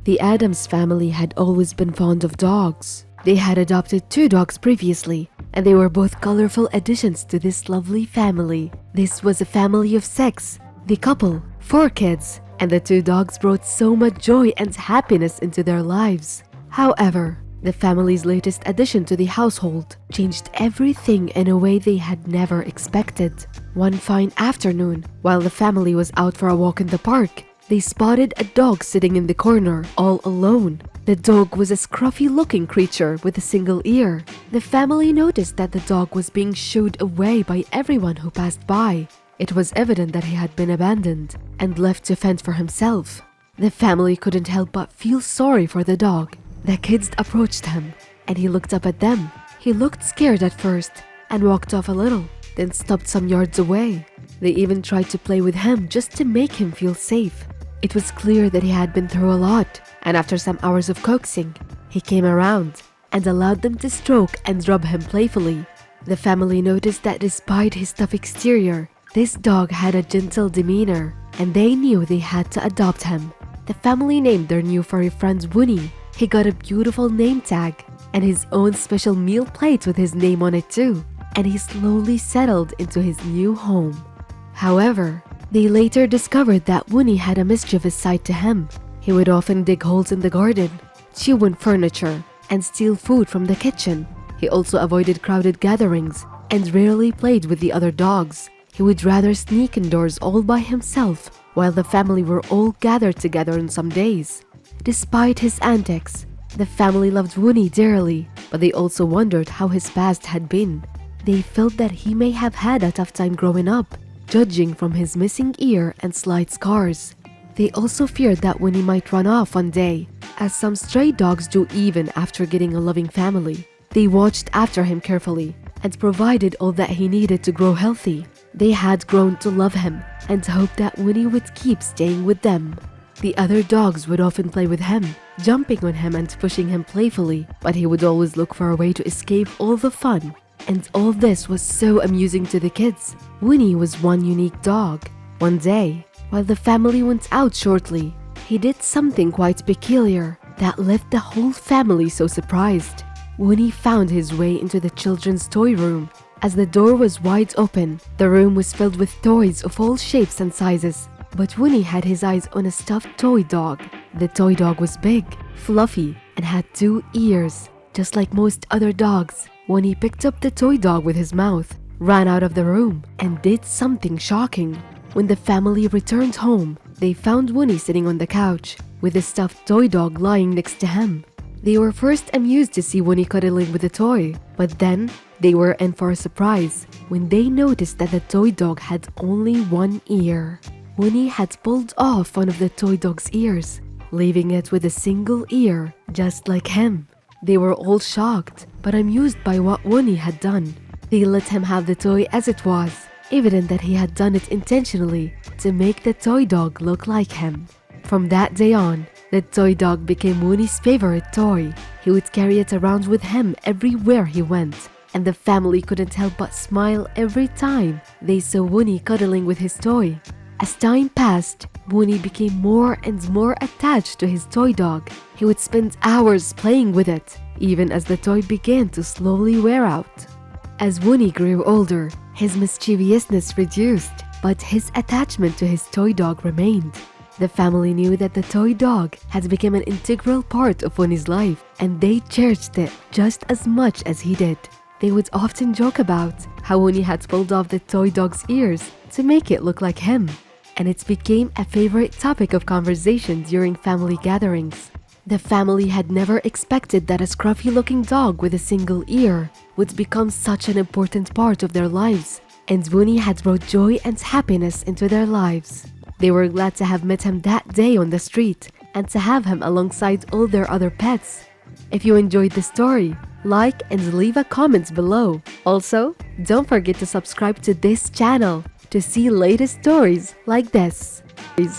The Addams family had always been fond of dogs. They had adopted 2 dogs previously, and they were both colorful additions to this lovely family. This was a family of 6, the couple, 4 kids, and the 2 dogs brought so much joy and happiness into their lives. However, the family's latest addition to the household changed everything in a way they had never expected. One fine afternoon, while the family was out for a walk in the park, they spotted a dog sitting in the corner, all alone. The dog was a scruffy-looking creature with a single ear. The family noticed that the dog was being shooed away by everyone who passed by. It was evident that he had been abandoned and left to fend for himself. The family couldn't help but feel sorry for the dog. The kids approached him, and he looked up at them. He looked scared at first and walked off a little, then stopped some yards away. They even tried to play with him just to make him feel safe. It was clear that he had been through a lot, and after some hours of coaxing, he came around and allowed them to stroke and rub him playfully. The family noticed that despite his tough exterior, this dog had a gentle demeanor, and they knew they had to adopt him. The family named their new furry friend Woonie. He got a beautiful name tag and his own special meal plate with his name on it too, and he slowly settled into his new home. However, they later discovered that Woonie had a mischievous side to him. He would often dig holes in the garden, chew on furniture, and steal food from the kitchen. He also avoided crowded gatherings and rarely played with the other dogs. He would rather sneak indoors all by himself while the family were all gathered together on some days. Despite his antics, the family loved Woonie dearly, but they also wondered how his past had been. They felt that he may have had a tough time growing up, judging from his missing ear and slight scars. They also feared that Woonie might run off one day, as some stray dogs do even after getting a loving family. They watched after him carefully and provided all that he needed to grow healthy. They had grown to love him and hoped that Woonie would keep staying with them. The other dogs would often play with him, jumping on him and pushing him playfully, but he would always look for a way to escape all the fun. And all this was so amusing to the kids. Woonie was one unique dog. One day, while the family went out shortly, he did something quite peculiar that left the whole family so surprised. Woonie found his way into the children's toy room. As the door was wide open, the room was filled with toys of all shapes and sizes. But Woonie had his eyes on a stuffed toy dog. The toy dog was big, fluffy, and had 2 ears. Just like most other dogs, Woonie picked up the toy dog with his mouth, ran out of the room, and did something shocking. When the family returned home, they found Woonie sitting on the couch, with the stuffed toy dog lying next to him. They were first amused to see Woonie cuddling with the toy, but then they were in for a surprise when they noticed that the toy dog had only 1 ear. Woonie had pulled off one of the toy dog's ears, leaving it with a single ear, just like him. They were all shocked, but amused by what Woonie had done. They let him have the toy as it was, evident that he had done it intentionally to make the toy dog look like him. From that day on, the toy dog became Woonie's favorite toy. He would carry it around with him everywhere he went, and the family couldn't help but smile every time they saw Woonie cuddling with his toy. As time passed, Woonie became more and more attached to his toy dog. He would spend hours playing with it, even as the toy began to slowly wear out. As Woonie grew older, his mischievousness reduced, but his attachment to his toy dog remained. The family knew that the toy dog had become an integral part of Woonie's life, and they cherished it just as much as he did. They would often joke about how Woonie had pulled off the toy dog's ears to make it look like him, and it became a favorite topic of conversation during family gatherings. The family had never expected that a scruffy-looking dog with a single ear would become such an important part of their lives, and Woonie had brought joy and happiness into their lives. They were glad to have met him that day on the street and to have him alongside all their other pets. If you enjoyed the story, like and leave a comment below. Also, don't forget to subscribe to this channel to see latest stories like this.